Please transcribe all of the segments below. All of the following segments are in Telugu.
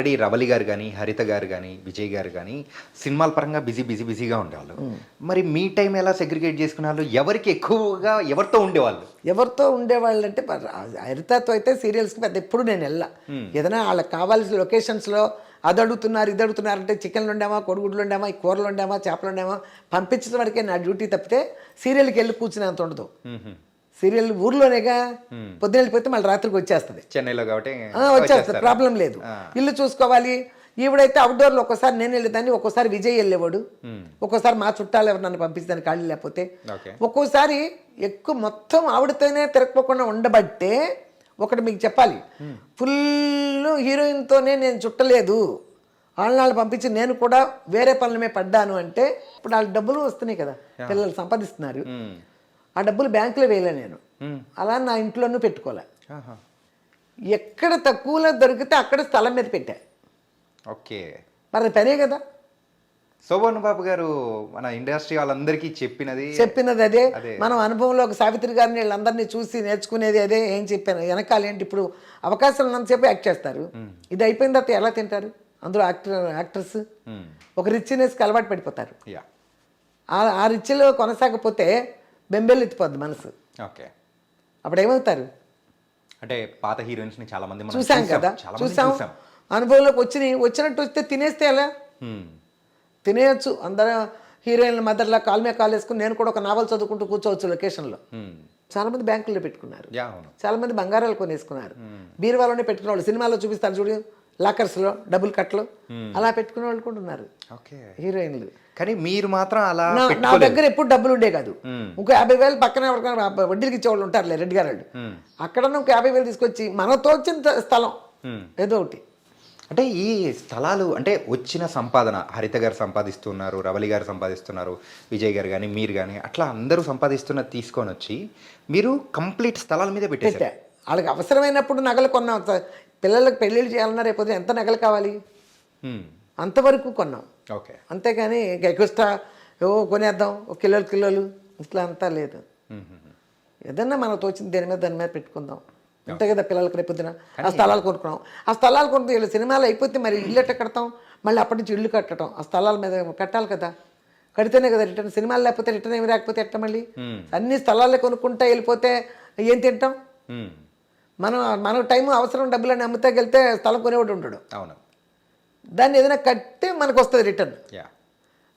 ఆల్రెడీ రవలి గారు కానీ, హరిత గారు కానీ, విజయ్ గారు కానీ సినిమాల పరంగా బిజీగా ఉండేవాళ్ళు. మరి మీ టైం ఎలా సెగ్రిగేట్ చేసుకునేవాళ్ళు? ఎవరికి ఎక్కువగా ఎవరితో ఉండేవాళ్ళు? ఎవరితో ఉండేవాళ్ళు అంటే హరితతో అయితే సీరియల్స్కి పెద్ద ఎప్పుడు నేను వెళ్ళా. ఏదైనా వాళ్ళకి కావాల్సిన లొకేషన్స్లో అది అడుగుతున్నారు ఇది అడుగుతున్నారు అంటే చికెన్లు వండామా, కొడుగుడ్లు వండామా, ఈ కూరలు వండామా, చేపలు వండామా పంపించిన వరకే నా డ్యూటీ తప్పితే సీరియల్కి వెళ్ళి కూర్చునేంత ఉండదు. సీరియల్ ఊర్లోనేగా పొద్దున వెళ్ళిపోతే మళ్ళీ రాత్రికి వచ్చేస్తుంది. చెన్నైలో కాబట్టి వచ్చేస్తుంది, ప్రాబ్లం లేదు. ఇల్లు చూసుకోవాలి. ఈవిడైతే అవుట్డోర్లో ఒక్కోసారి నేను వెళ్ళేదాన్ని, ఒక్కోసారి విజయ్ వెళ్ళేవాడు, ఒక్కోసారి మా చుట్టాలు ఎవరు నన్ను పంపించడానికి ఖాళీ లేకపోతే, ఒక్కోసారి ఎక్కువ మొత్తం ఆవిడతోనే తిరగకుండా ఉండబట్టే. ఒకటి మీకు చెప్పాలి, ఫుల్ హీరోయిన్తోనే నేను చుట్టలేదు, వాళ్ళని పంపించి నేను కూడా వేరే పనులమే పడ్డాను అంటే ఇప్పుడు వాళ్ళ డబ్బులు వస్తున్నాయి కదా, పిల్లలు సంపాదిస్తున్నారు, ఆ డబ్బులు బ్యాంకులో వేయలే నేను, అలా నా ఇంట్లోనూ పెట్టుకోలే. ఎక్కడ తక్కువలో దొరికితే అక్కడ స్థలం మీద పెట్టా. ఓకే, మరి అది పనే కదా. శోభన్ బాబు గారు మన ఇండస్ట్రీ వాళ్ళందరికీ చెప్పినది అదే. మనం అనుభవంలో ఒక సావిత్రి గారిని వీళ్ళందరినీ చూసి నేర్చుకునేది అదే. ఏం చెప్పాను వెనకాల ఏంటి, ఇప్పుడు అవకాశాలు ఉన్నంతసేపు యాక్ట్ చేస్తారు, ఇది అయిపోయిన తర్వాత ఎలా తింటారు? అందులో యాక్టర్స్ ఒక రిచ్నెస్కి అలవాటు పడిపోతారు. ఆ రిచ్లో కొనసాగపోతే బెంబేలు ఎత్తిపోద్ది మనసు. ఓకే, అప్పుడు ఏమవుతారు? అంటే పాత హీరోయిన్స్ ని చాలా మంది చూసాం కదా, చూసాం. అనుభవంలోకి వచ్చినట్టు వస్తే తినేస్తే ఎలా? తినేయచ్చు. అందరూ హీరోయిన్ల మదర్లా కాల్ మీద కాల్ వేసుకుని నేను కూడా ఒక నావల్ చదువుకుంటూ కూర్చోవచ్చు లొకేషన్లో. చాలా మంది బ్యాంకుల్లో పెట్టుకున్నారు, చాలా మంది బంగారాలు కొనేసుకున్నారు, బీరువాలోనే పెట్టుకునే వాళ్ళు. సినిమాలో చూపిస్తారు చూడు, లాకర్స్లో డబుల్ కట్లు అలా పెట్టుకునే వాళ్ళు కూడా ఉన్నారు హీరోయిన్లు. కానీ మీరు మాత్రం అలా నా దగ్గర ఎప్పుడు డబ్బులు ఉండే కాదు. ఇంకో 50,000 పక్కన ఎవరికైనా వడ్డీకి ఇచ్చేవాళ్ళు ఉంటారులే, రెడ్డి గారు వాళ్ళు. అక్కడ ఒక 50,000 తీసుకొచ్చి మనతో వచ్చిన స్థలం ఏదో ఒకటి. అంటే ఈ స్థలాలు అంటే వచ్చిన సంపాదన హరిత గారు సంపాదిస్తున్నారు, రవలి గారు సంపాదిస్తున్నారు, విజయ్ గారు కానీ మీరు కానీ అట్లా అందరూ సంపాదిస్తున్న తీసుకొని వచ్చి మీరు కంప్లీట్ స్థలాల మీద పెట్టేశారు. వాళ్ళకి అవసరమైనప్పుడు నగలు కొన్నాం. పిల్లలకు పెళ్ళిళ్ళు చేయాలన్నా రేపు ఎంత నగలు కావాలి అంతవరకు కొన్నాం. ఓకే, అంతేగాని ఎక్స్ట్రా కొనేద్దాం కిలోలు ఇట్లా అంతా లేదు. ఏదన్నా మనకు తోచింది దాని మీద పెట్టుకుందాం అంతే కదా. పిల్లలకి రేపొద్దున ఆ స్థలాలు కొనుక్కున్నాం, ఆ స్థలాలు కొనుక్కు వీళ్ళు సినిమాలు అయిపోతే మరి ఇల్లు ఎట్ట కడతాం? మళ్ళీ అప్పటి నుంచి ఇల్లు కట్టడం, ఆ స్థలాల మీద కట్టాలి కదా, కడితేనే కదా రిటర్న్. సినిమాలు లేకపోతే రిటర్న్ ఏమి రాకపోతే ఎట్ట? మళ్ళీ అన్ని స్థలాలే కొనుక్కుంటా వెళ్ళిపోతే ఏం తింటాం? మన టైం అవసరం డబ్బులని అమ్ముతాకి వెళ్తే స్థలం కొనేవాడు ఉంటాడు. అవును, దాన్ని ఏదైనా కట్టే మనకు వస్తుంది రిటర్న్.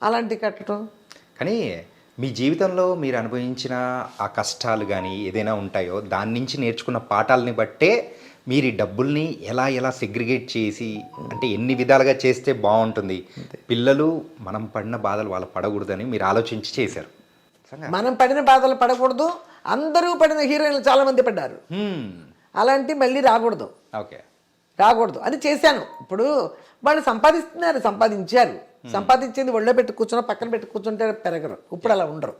అలాంటివి కట్టడం. కానీ మీ జీవితంలో మీరు అనుభవించిన ఆ కష్టాలు కానీ ఏదైనా ఉంటాయో దాని నుంచి నేర్చుకున్న పాఠాలని బట్టే మీరు ఈ డబ్బుల్ని ఎలా సెగ్రిగేట్ చేసి అంటే ఎన్ని విధాలుగా చేస్తే బాగుంటుంది, పిల్లలు మనం పడిన బాధలు వాళ్ళు పడకూడదని మీరు ఆలోచించి చేశారు. మనం పడిన బాధలు పడకూడదు, అందరూ పడిన హీరోయిన్లు చాలామంది పడ్డారు, అలాంటి మళ్ళీ రాకూడదు. ఓకే, రాకూడదు అని చేశాను. ఇప్పుడు వాళ్ళు సంపాదించారు, సంపాదించింది ఒళ్ళో పెట్టి కూర్చున్నా పక్కన పెట్టి కూర్చుంటే పెరగరు. ఇప్పుడు అలా ఉండరు.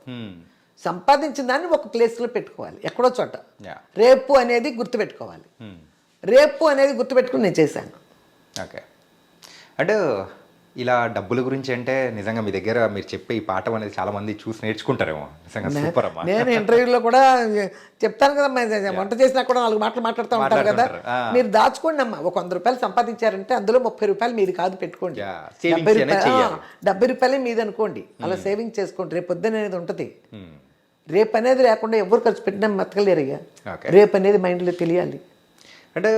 సంపాదించిన దాన్ని ఒక ప్లేస్లో పెట్టుకోవాలి, ఎక్కడో చోట. రేపు అనేది గుర్తుపెట్టుకోవాలి. రేపు అనేది గుర్తుపెట్టుకుని నేను చేశాను. ఓకే, అంటే ఇలా డబ్బుల గురించి అంటే నిజంగా మీ దగ్గర మీరు చెప్పే ఈ పాఠం అనేది చాలా మంది చూసి నేర్చుకుంటారేమో. నిజంగా సూపర్ అమ్మా. నేను ఇంటర్వ్యూలో కూడా చెప్తాను కదా, వంట చేసినా కూడా 4 మాటలు మాట్లాడుతూ ఉంటారు కదా, మీరు దాచుకోండి అమ్మా. ఒక 100 రూపాయలు సంపాదించారంటే అందులో 30 రూపాయలు మీది కాదు పెట్టుకోండి, 70 రూపాయలే మీది అనుకోండి. అలా సేవింగ్ చేసుకోండి. రేపు పొద్దున అనేది ఉంటుంది. రేపు అనేది లేకుండా ఎవరు ఖర్చు పెట్టినా బతకలేరు. ఇక రేపు అనేది మైండ్లో తెలియాలి. అంటే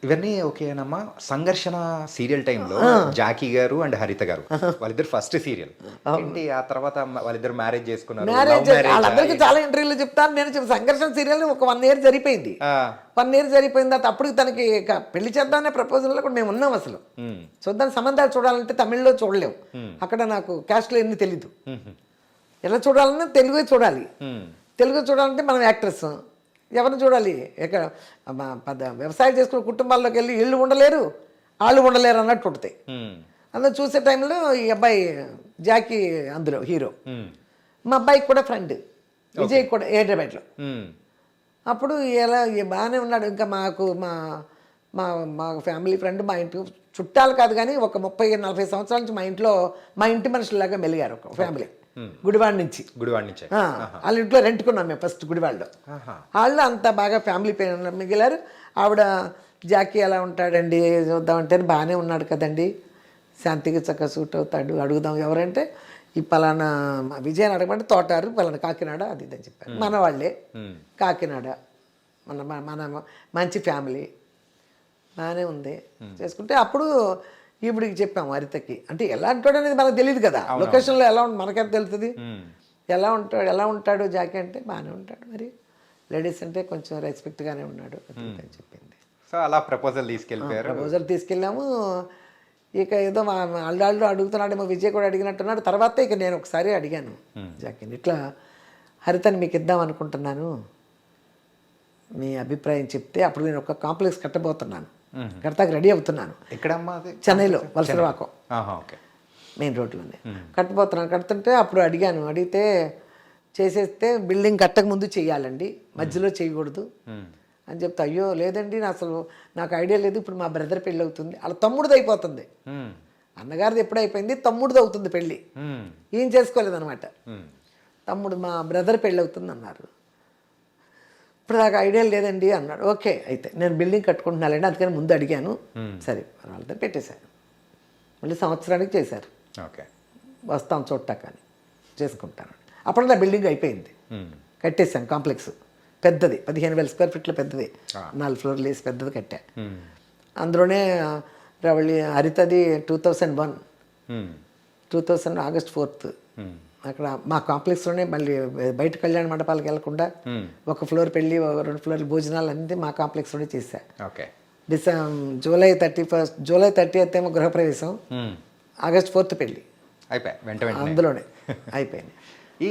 ఇవన్నీ ఓకేనమ్మా. సంఘర్షణ సీరియల్ టైంలో జాకీ గారు అండ్ హరిత గారు వాళ్ళిద్దరు ఫస్ట్ సీరియల్ ఏంటి, ఆ తర్వాత వాళ్ళిద్దరు మ్యారేజ్ చేసుకున్నారు. వాళ్ళందరికీ చాలా ఇంటర్వ్యూలు చెప్తాను నేను. సంఘర్షణ సీరియల్ ఒక 1 year జరిపోయింది. 1 year జరిపోయిన తర్వాత అప్పుడు తనకి పెళ్లి చేద్దామనే ప్రపోజల్లో కూడా మేము ఉన్నాం. అసలు చూద్దాం, సంబంధాలు చూడాలంటే తమిళ్లో చూడలేము, అక్కడ నాకు క్యాస్ట్లో ఎన్ని తెలీదు. ఎలా చూడాలన్నా తెలుగే చూడాలి. తెలుగు చూడాలంటే మనం యాక్టర్స్ ఎవరిని చూడాలి? ఎక్కడ వ్యవసాయం చేసుకునే కుటుంబాల్లోకి వెళ్ళి వీళ్ళు ఉండలేరు వాళ్ళు ఉండలేరు అన్నట్టు ఉంటుంది. అందులో చూసే టైంలో ఈ అబ్బాయి జాకీ అందులో హీరో, మా అబ్బాయికి కూడా ఫ్రెండ్, విజయ్ కూడా హైదరాబాద్లో. అప్పుడు ఎలా బాగానే ఉన్నాడు. ఇంకా మాకు మా మా ఫ్యామిలీ ఫ్రెండ్, మా ఇంటి చుట్టాలు కాదు కానీ ఒక 30-40 సంవత్సరాల నుంచి మా ఇంటి మనుషులాగా మెలిగారు ఒక ఫ్యామిలీ. గుడివాడ నుంచి వాళ్ళ ఇంట్లో రెంట్కున్నాం మేము ఫస్ట్ గుడివాడలో. వాళ్ళు అంత బాగా ఫ్యామిలీ మిగిలారు. ఆవిడ జాకీ ఎలా ఉంటాడండి చూద్దామంటే బాగానే ఉన్నాడు కదండి, శాంతికి చక్కగా సూట్ అవుతాడు, అడుగుదాం ఎవరంటే ఈ పలానా విజయని అడగమంటే తోటారు పలానా కాకినాడ అది ఇది అని చెప్పారు. మన వాళ్ళే కాకినాడ, మన మన మంచి ఫ్యామిలీ బాగానే ఉంది చేసుకుంటే అప్పుడు ఈవిడికి చెప్పాము హరితకి. అంటే ఎలా అంటాడు అనేది మనకు తెలియదు కదా, లొకేషన్లో ఎలా మనకెంత తెలుస్తుంది, ఎలా ఉంటాడు జాకీ అంటే బాగానే ఉంటాడు, మరి లేడీస్ అంటే కొంచెం రెస్పెక్ట్గానే ఉన్నాడు అది ఇది అని చెప్పింది. సో అలా ప్రపోజల్ తీసుకెళ్ళిపోయారు. ప్రపోజల్ తీసుకెళ్ళాము. ఇక ఏదో మా అల్లాళ్ళు అడుగుతున్నాడేమో, విజయ్ కూడా అడిగినట్టున్నాడు. తర్వాత ఇక నేను ఒకసారి అడిగాను జాకీని, ఇట్లా హరితని మీకు ఇద్దాం అనుకుంటున్నాను, మీ అభిప్రాయం చెప్తే. అప్పుడు నేను ఒక కాంప్లెక్స్ కట్టబోతున్నాను, కడతాకి రెడీ అవుతున్నాను. ఎక్కడమ్మా అది? చెన్నైలో వలసరవాకం ఓకే, మెయిన్ రోడ్లోనే కట్టబోతున్నాను. కడుతుంటే అప్పుడు అడిగాను, అడిగితే చేసేస్తే బిల్డింగ్ కట్టక ముందు చేయాలండి, మధ్యలో చేయకూడదు అని చెప్తే, అయ్యో లేదండి అసలు నాకు ఐడియా లేదు, ఇప్పుడు మా బ్రదర్ పెళ్ళి అవుతుంది, అలా తమ్ముడిది అయిపోతుంది, అన్నగారిది ఎప్పుడు అయిపోయింది, తమ్ముడిది అవుతుంది పెళ్ళి, ఏం చేసుకోలేదన్నమాట. తమ్ముడు మా బ్రదర్ పెళ్ళి అవుతుంది అన్నారు. ఇప్పుడు నాకు ఐడియా లేదండి అన్నాడు. ఓకే అయితే నేను బిల్డింగ్ కట్టుకుంటున్నానండి, అందుకని ముందు అడిగాను, సరే వాళ్ళతో పెట్టేశాను. మళ్ళీ సంవత్సరానికి చేశారు, ఓకే వస్తాం చూడటాక అని చేసుకుంటాను. అప్పుడు నా బిల్డింగ్ అయిపోయింది, కట్టేశాను కాంప్లెక్స్ పెద్దది, 15,000 స్క్వేర్ ఫీట్లో పెద్దది, 4 ఫ్లోర్లు వేసి పెద్దది కట్టా. అందులోనే రవళి హరితది 2001 ఆగస్ట్ 4th అక్కడ మా కాంప్లెక్స్లోనే, మళ్ళీ బయట కళ్యాణ మండపాలకు వెళ్లకుండా ఒక ఫ్లోర్ పెళ్ళి 2 ఫ్లోర్లు భోజనాలు అన్నీ మా కాంప్లెక్స్లోనే చేశా. ఓకే జూలై 30th ఏమో గృహప్రవేశం, ఆగస్ట్ 4th పెళ్ళి అయిపోయి వెంట అందులోనే అయిపోయింది. ఈ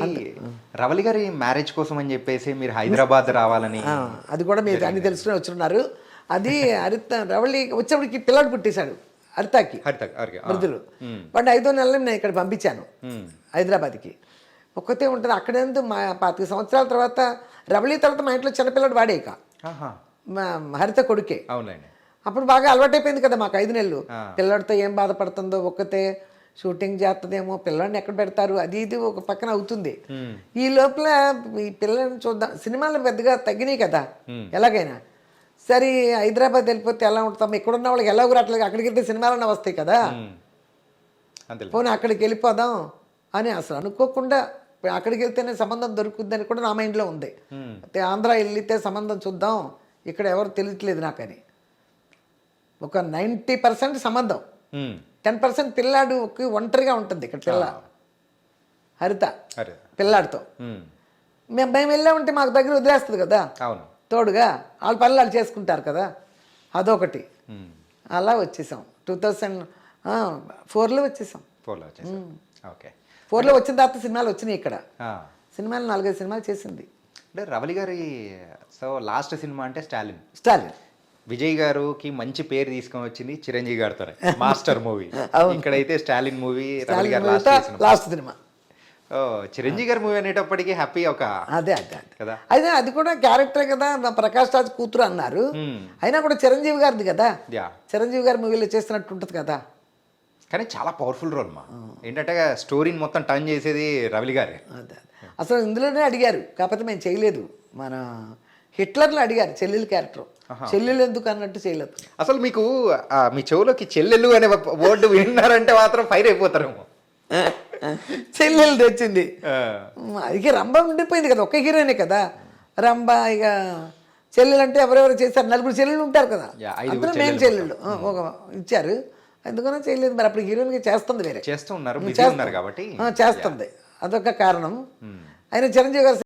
రవళి గారి మ్యారేజ్ కోసం అని చెప్పేసి మీరు హైదరాబాద్ రావాలని, అది కూడా మీరు అన్ని తెలుసుకుని వచ్చున్నారు. అది హరిత రవళి వచ్చేప్పటికి పిల్లాడు పుట్టేశాడు హరితకి, వృద్ధులు. వాడిని 5వ నెలలో నేను ఇక్కడ పంపించాను హైదరాబాద్కి. ఒక్కతే ఉంటుంది అక్కడేందుకు. మా 25 సంవత్సరాల తర్వాత రవళి తర్వాత మా ఇంట్లో చిన్నపిల్లడు వాడే, ఇక మా హరిత కొడుకే. అవునండి. అప్పుడు బాగా అలవాటైపోయింది కదా మాకు 5 నెలలు. పిల్లడితో ఏం బాధపడుతుందో, ఒక్కతే షూటింగ్ చేస్తుందేమో, పిల్లాడిని ఎక్కడ పెడతారు, అది ఇది ఒక పక్కన అవుతుంది. ఈ లోపల ఈ పిల్లల్ని చూద్దాం, సినిమాలు పెద్దగా తగ్గినాయి కదా ఎలాగైనా. సరే హైదరాబాద్ వెళ్ళిపోతే ఎలా ఉంటాం, ఇక్కడున్న వాళ్ళకి ఎలాగో రావట్లేదు, అక్కడికి వెళ్తే సినిమాలన్నా వస్తాయి కదా, పోనీ అక్కడికి వెళ్ళిపోదాం అని అసలు అనుకోకుండా అక్కడికి వెళ్తేనే సంబంధం దొరుకుతుందని కూడా నా మైండ్లో ఉంది. అయితే ఆంధ్ర వెళ్తే సంబంధం చూద్దాం, ఇక్కడ ఎవరు తెలియట్లేదు నాకని. ఒక 90% సంబంధం, 10% పిల్లాడు ఒంటరిగా ఉంటుంది ఇక్కడ పిల్ల హరిత పిల్లాడితో. మేము వెళ్ళామంటే మాకు దగ్గర వదిలేస్తుంది కదా, తోడుగా వాళ్ళ పనులు వాళ్ళు చేసుకుంటారు కదా, అదొకటి. అలా వచ్చేసాం 2004లో వచ్చేసాం. 4లో వచ్చిన తర్వాత సినిమాలు వచ్చినాయి ఇక్కడ. సినిమాలు 4-5 సినిమాలు చేసింది. అంటే రవళి గారి లాస్ట్ సినిమా అంటే స్టాలిన్. విజయ్ గారికి మంచి పేరు తీసుకొని వచ్చింది చిరంజీవి గారితో మాస్టర్ మూవీ. ఇక్కడైతే Stalin movie last cinema. Chiranjeevi గారి మూవీ అనేటప్పటికీ హ్యాపీ ఒక అదే కదా. అయితే అది కూడా క్యారెక్టర్ కదా, ప్రకాష్ రాజ్ కూతురు అన్నారు, అయినా కూడా చిరంజీవి గారిది కదా, చిరంజీవి గారి మూవీలో చేస్తున్నట్టు ఉంటుంది కదా. కానీ చాలా పవర్ఫుల్ రోల్ మా, ఏంటంటే స్టోరీని మొత్తం టర్న్ చేసేది రవళి గారే. అదే అసలు ఇందులోనే అడిగారు, కాకపోతే మేము చేయలేదు. మన హిట్లర్లో అడిగారు చెల్లెలు క్యారెక్టర్, చెల్లెలు ఎందుకు అన్నట్టు చేయలేదు. అసలు మీకు మీ చెవులోకి చెల్లెలు అనే వర్డ్ విన్నారంటే మాత్రం ఫైర్ అయిపోతారేమో. చెల్లెలు తెచ్చింది, ఇక రంభ ఉండిపోయింది కదా, ఒక్క హీరోయినే కదా రంభ. ఇక చెల్లెలు అంటే ఎవరెవరు చేశారు, 4 చెల్లెళ్ళు ఉంటారు కదా, అందులో మేము చెల్లెళ్ళు ఒక ఇచ్చారు, ఎందుకన్నా చేయలేదు. మరి అప్పుడు హీరోయిన్గా చేస్తుంది, వేరే చేస్తూ ఉన్నారు కాబట్టి చేస్తుంది, అదొక కారణం. ఆయన చిరంజీవి గారు